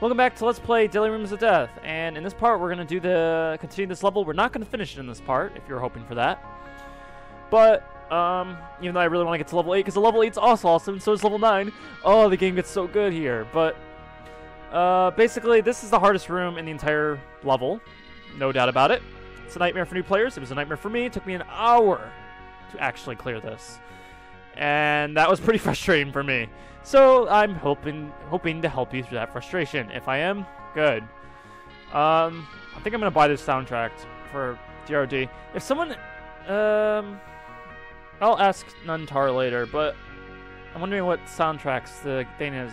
Welcome back to Let's Play Daily Rooms of Death, and in this part we're going to do continue this level. We're not going to finish it in this part, if you're hoping for that. But, even though I really want to get to level 8, because the level 8's also awesome, so is level 9. Oh, the game gets so good here. But, basically, this is the hardest room in the entire level. No doubt about it. It's a nightmare for new players. It was a nightmare for me. It took me an hour to actually clear this. And that was pretty frustrating for me. So I'm hoping to help you through that frustration. If I am, good. I think I'm gonna buy this soundtrack for DRD. If someone, I'll ask Nuntar later, but I'm wondering what soundtracks the Dana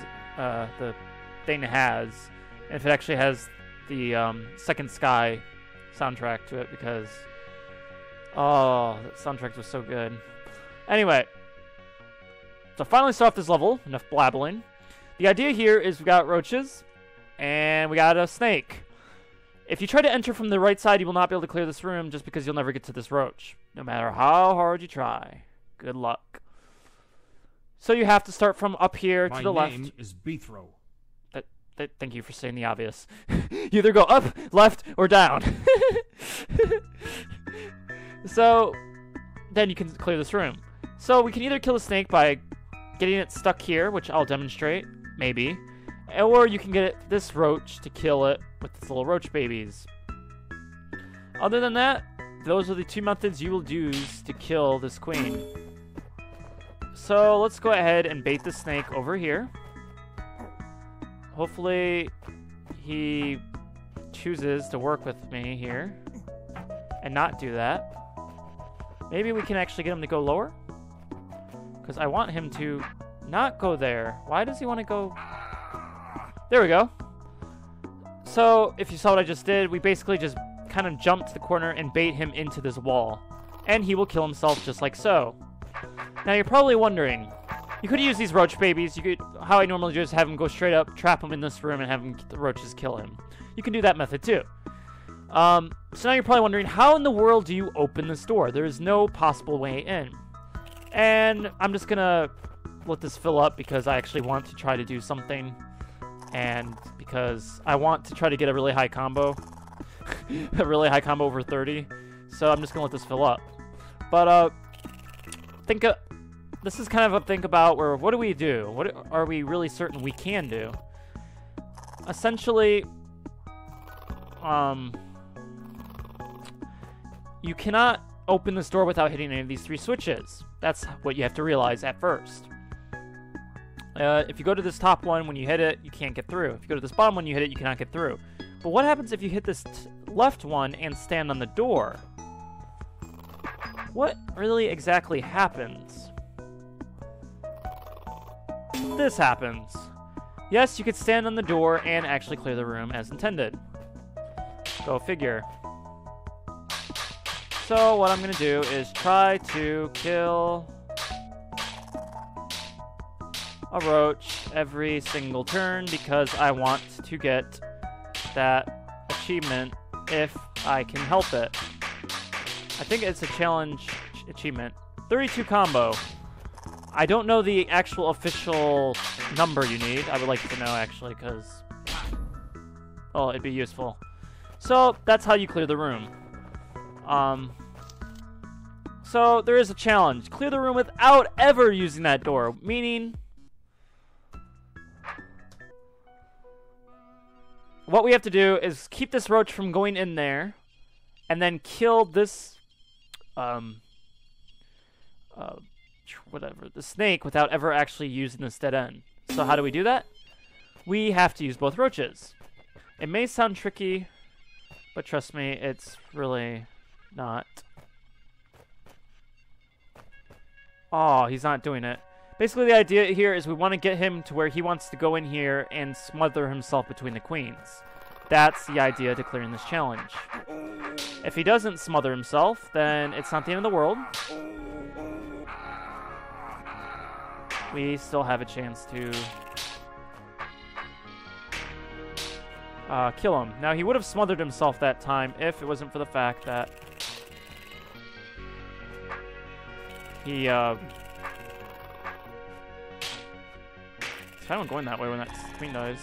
has, and if it actually has the Second Sky soundtrack to it, because that soundtrack was so good. Anyway. So finally start off this level, enough blabbling. The idea here is we got roaches, and we got a snake. If you try to enter from the right side, you will not be able to clear this room just because you'll never get to this roach. No matter how hard you try. Good luck. So you have to start from up here to the left. My name is Beethro. Thank you for saying the obvious. You either go up, left, or down. So then you can clear this room. So we can either kill the snake by getting it stuck here, which I'll demonstrate, maybe. Or you can get this roach to kill it with its little roach babies. Other than that, those are the two methods you will use to kill this queen. So let's go ahead and bait the snake over here. Hopefully he chooses to work with me here and not do that. Maybe we can actually get him to go lower. Because I want him to not go there. Why does he want to go? There we go. So, if you saw what I just did, we basically just kind of jumped to the corner and bait him into this wall. And he will kill himself just like so. Now, you're probably wondering, you could use these roach babies. You could, how I normally do is have him go straight up, trap him in this room, and have the roaches kill him. You can do that method too. So now you're probably wondering, how in the world do you open this door? There is no possible way in. And I'm just gonna let this fill up because I actually want to try to do something, and because I want to try to get a really high combo, a really high combo over 30. So I'm just gonna let this fill up. But this is kind of a think about where what do we do? What are we really certain we can do? Essentially, you cannot open this door without hitting any of these 3 switches. That's what you have to realize at first. If you go to this top one, when you hit it, you can't get through. If you go to this bottom one, you hit it, you cannot get through. But what happens if you hit this left one and stand on the door? What really exactly happens? This happens. Yes, you could stand on the door and actually clear the room as intended. Go figure. So what I'm going to do is try to kill a roach every single turn because I want to get that achievement if I can help it. I think it's a challenge achievement. 32 combo. I don't know the actual official number you need. I would like to know actually because, oh, it'd be useful. So that's how you clear the room. So there is a challenge. Clear the room without ever using that door. Meaning, what we have to do is keep this roach from going in there, and then kill this, the snake without ever actually using this dead end. So how do we do that? We have to use both roaches. It may sound tricky, but trust me, it's really not. Oh, he's not doing it. Basically, the idea here is we want to get him to where he wants to go in here and smother himself between the queens. That's the idea to clearing this challenge. If he doesn't smother himself, then it's not the end of the world. We still have a chance to kill him. Now, he would have smothered himself that time if it wasn't for the fact that he, he's kind of going that way when that queen dies.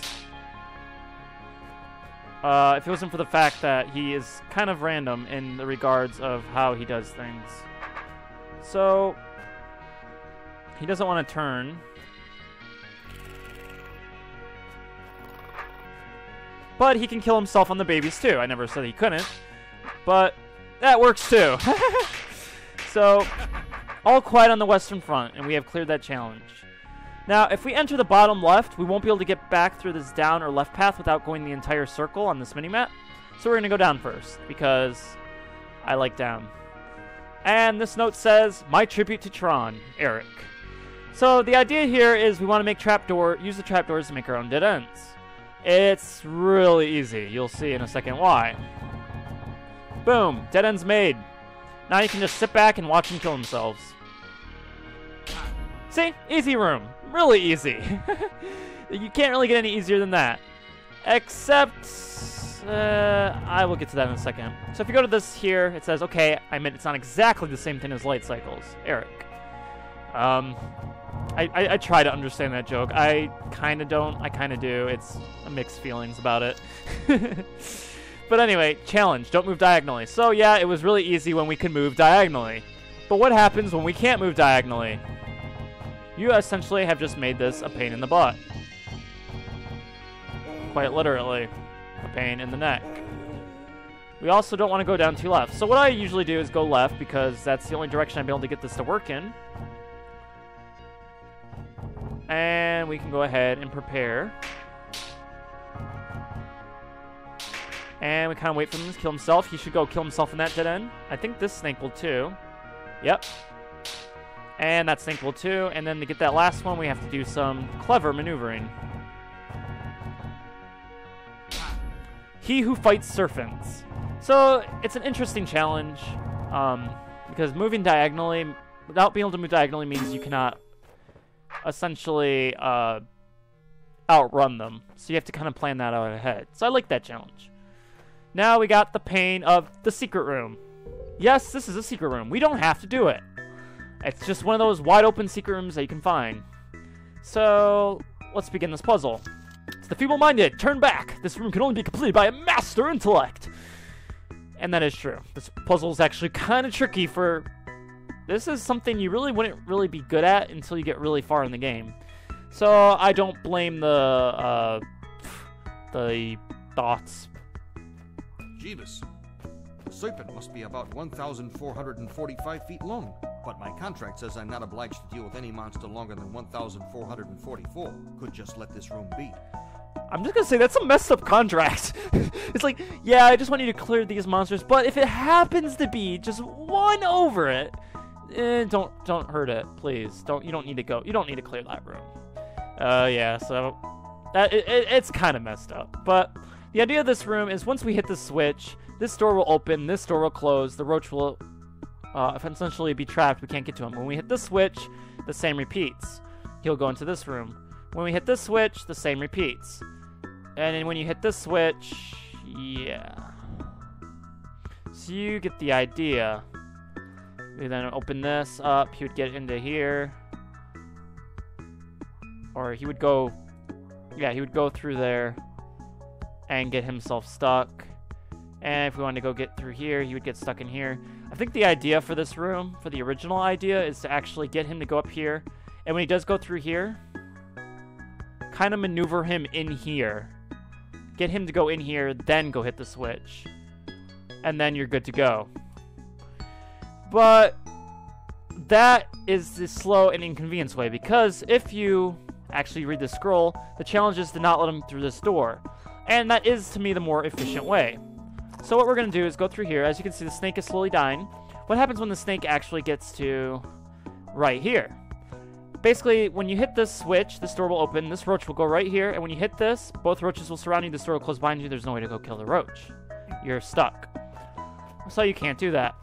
if it wasn't for the fact that he is kind of random in the regards of how he does things. So, he doesn't want to turn. But he can kill himself on the babies too. I never said he couldn't. But that works too. So, all quiet on the western front, and we have cleared that challenge. Now, if we enter the bottom left, we won't be able to get back through this down or left path without going the entire circle on this minimap. So we're going to go down first, because I like down. And this note says, my tribute to Tron, Eric. So the idea here is we want to make use the trapdoors to make our own dead ends. It's really easy. You'll see in a second why. Boom, dead ends made. Now you can just sit back and watch them kill themselves. See? Easy room. Really easy. You can't really get any easier than that. Except, I will get to that in a second. So if you go to this here, it says, okay, I meant it's not exactly the same thing as light cycles. Eric. I try to understand that joke. I kind of don't. I kind of do. It's mixed feelings about it. But anyway, challenge. Don't move diagonally. So yeah, it was really easy when we could move diagonally. But what happens when we can't move diagonally? You essentially have just made this a pain in the butt. Quite literally, a pain in the neck. We also don't want to go down too left. So what I usually do is go left because that's the only direction I'd be able to get this to work in. And we can go ahead and prepare. And we kind of wait for him to kill himself. He should go kill himself in that dead end. I think this snake will too. Yep. And that snake will too. And then to get that last one, we have to do some clever maneuvering. He who fights serpents. So it's an interesting challenge. Because moving diagonally, without being able to move diagonally means you cannot essentially outrun them. So you have to kind of plan that out ahead. So I like that challenge. Now we got the pain of the secret room. Yes, this is a secret room. We don't have to do it. It's just one of those wide open secret rooms that you can find. So let's begin this puzzle. To the feeble-minded, turn back. This room can only be completed by a master intellect. And that is true. This puzzle is actually kind of tricky for... This is something you really wouldn't really be good at until you get really far in the game. So I don't blame the thoughts. Jeebus. The serpent must be about 1,445 feet long, but my contract says I'm not obliged to deal with any monster longer than 1,444. Could just let this room be. I'm just gonna say that's a messed up contract. It's like, yeah, I just want you to clear these monsters, but if it happens to be just one over it, don't hurt it, please. You don't need to go. You don't need to clear that room. Yeah. So it's kind of messed up. But the idea of this room is once we hit the switch, this door will open, this door will close, the roach will essentially be trapped. We can't get to him. When we hit the switch, the same repeats. He'll go into this room. When we hit this switch, the same repeats. And then when you hit this switch, yeah. So you get the idea. We then open this up. He would get into here. Or he would go... Yeah, he would go through there and get himself stuck. And if we wanted to go get through here, he would get stuck in here. I think the idea for this room, for the original idea, is to actually get him to go up here. And when he does go through here, kind of maneuver him in here. Get him to go in here, then go hit the switch. And then you're good to go. But that is the slow and inconvenience way, because if you actually read the scroll, the challenge is to not let him through this door. And that is, to me, the more efficient way. So what we're going to do is go through here. As you can see, the snake is slowly dying. What happens when the snake actually gets to right here? Basically, when you hit this switch, this door will open, this roach will go right here, and when you hit this, both roaches will surround you, this door will close behind you, there's no way to go kill the roach. You're stuck. So you can't do that.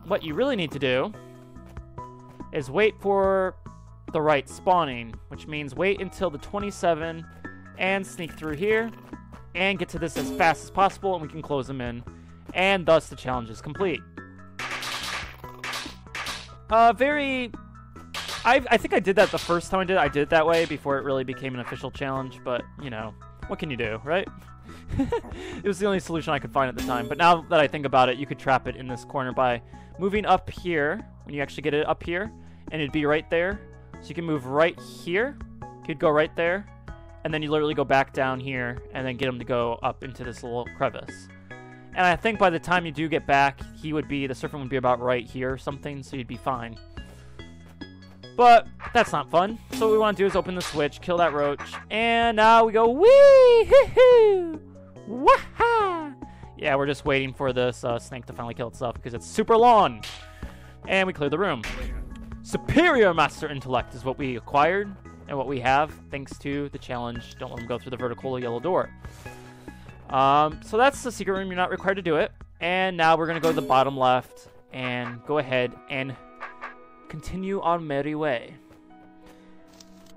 What you really need to do is wait for the right spawning, which means wait until the 27 and sneak through here and get to this as fast as possible, and we can close them in, and thus the challenge is complete. I think I did that the first time I did it that way before it really became an official challenge, but, you know, what can you do, right? It was the only solution I could find at the time. But now that I think about it, you could trap it in this corner by moving up here, when you actually get it up here, and it'd be right there. So you can move right here, you could go right there, and then you literally go back down here, and then get him to go up into this little crevice. And I think by the time you do get back, the serpent would be about right here or something, so you'd be fine. But that's not fun. So what we want to do is open the switch, kill that roach, and now we go wee hoo hoo, waha! Yeah, we're just waiting for this snake to finally kill itself because it's super long. And we clear the room. Superior master intellect is what we acquired and what we have thanks to the challenge. Don't let them go through the vertical yellow door. So that's the secret room. You're not required to do it. And now we're going to go to the bottom left and go ahead and continue on merry way.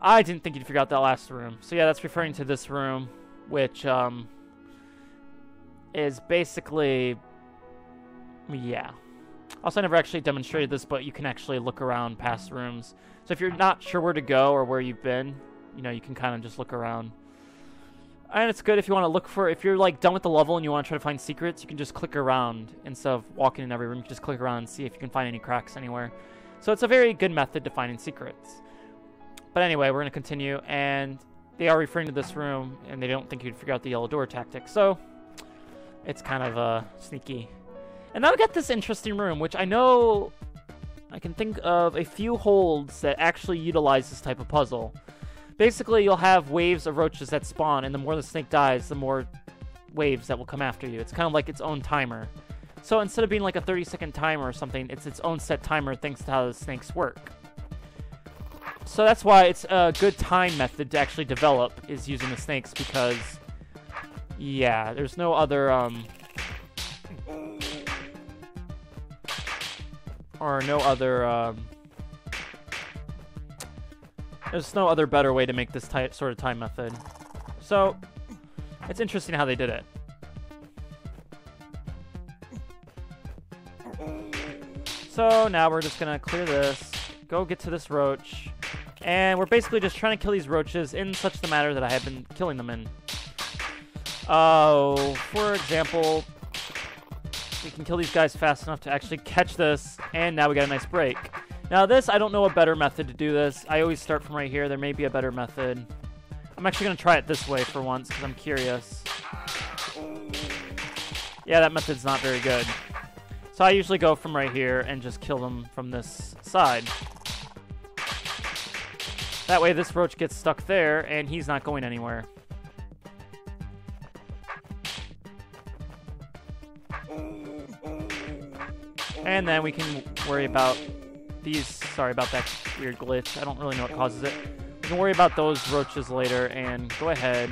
I didn't think you'd figure out that last room. So yeah, that's referring to this room, which is basically, yeah. Also, I never actually demonstrated this, but you can actually look around past rooms. So if you're not sure where to go or where you've been, you know, you can kind of just look around. And it's good if you want to look for, if you're like done with the level and you want to try to find secrets, you can just click around instead of walking in every room. You can just click around and see if you can find any cracks anywhere. So it's a very good method to finding secrets. But anyway, we're going to continue, and they are referring to this room, and they don't think you'd figure out the yellow door tactic. So it's kind of sneaky. And now we got this interesting room, which I know I can think of a few holds that actually utilize this type of puzzle. Basically, you'll have waves of roaches that spawn, and the more the snake dies, the more waves that will come after you. It's kind of like its own timer. So instead of being like a 30-second timer or something, it's its own set timer thanks to how the snakes work. So that's why it's a good time method to actually develop, is using the snakes, because, yeah, there's no other, there's no other better way to make this sort of time method. So, it's interesting how they did it. So, now we're just gonna clear this, go get to this roach, and we're basically just trying to kill these roaches in such the manner that I have been killing them in. For example, we can kill these guys fast enough to actually catch this, and now we got a nice break. Now this, I don't know a better method to do this. I always start from right here. There may be a better method. I'm actually going to try it this way for once, because I'm curious. Yeah, that method's not very good. So I usually go from right here and just kill them from this side. That way this roach gets stuck there, and he's not going anywhere. And then we can worry about these. Sorry about that weird glitch. I don't really know what causes it. We can worry about those roaches later and go ahead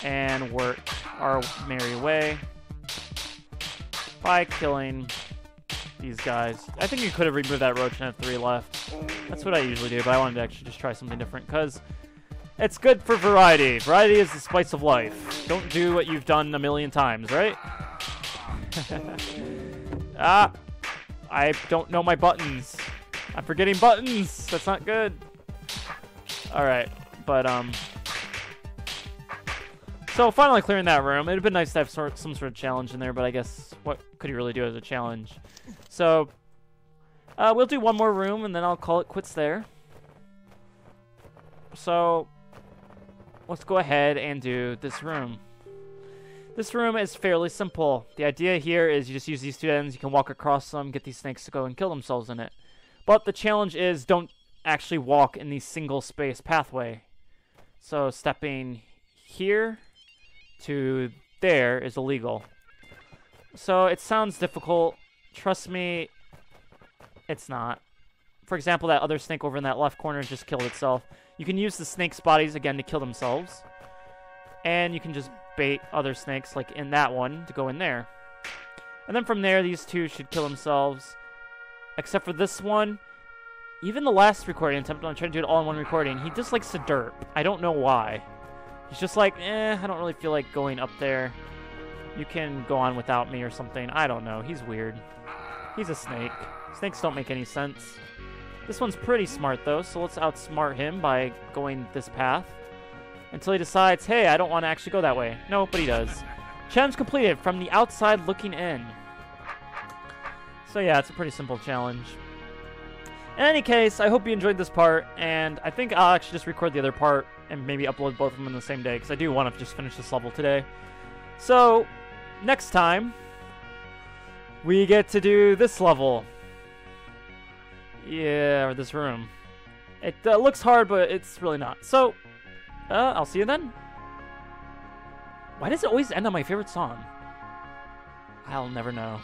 and work our merry way by killing these guys. I think you could have removed that roach and have 3 left. That's what I usually do, but I wanted to actually just try something different because it's good for variety. Variety is the spice of life. Don't do what you've done a million times, right? I don't know my buttons. I'm forgetting buttons. That's not good. Alright, but, so finally clearing that room. It would have been nice to have some sort of challenge in there, but I guess what could you really do as a challenge? So, we'll do one more room, and then I'll call it quits there. So, let's go ahead and do this room. This room is fairly simple. The idea here is you just use these 2 ends, you can walk across them, get these snakes to go and kill themselves in it. But the challenge is don't actually walk in the single space pathway. So stepping here to there is illegal. So it sounds difficult. Trust me, it's not. For example, that other snake over in that left corner just killed itself. You can use the snake's bodies again to kill themselves. And you can just bait other snakes, like in that one, to go in there. And then from there, these 2 should kill themselves. Except for this one. Even the last recording attempt, when I tried to do it all in one recording, he just likes to derp. I don't know why. He's just like, I don't really feel like going up there. You can go on without me or something. I don't know. He's weird. He's a snake. Snakes don't make any sense. This one's pretty smart, though, so let's outsmart him by going this path. until he decides, hey, I don't want to actually go that way. No, but he does. Challenge completed, from the outside looking in. So yeah, it's a pretty simple challenge. In any case, I hope you enjoyed this part, and I think I'll actually just record the other part and maybe upload both of them in the same day, because I do want to just finish this level today. So, next time, we get to do this level. Yeah, or this room. It looks hard, but it's really not. So, I'll see you then. Why does it always end on my favorite song? I'll never know.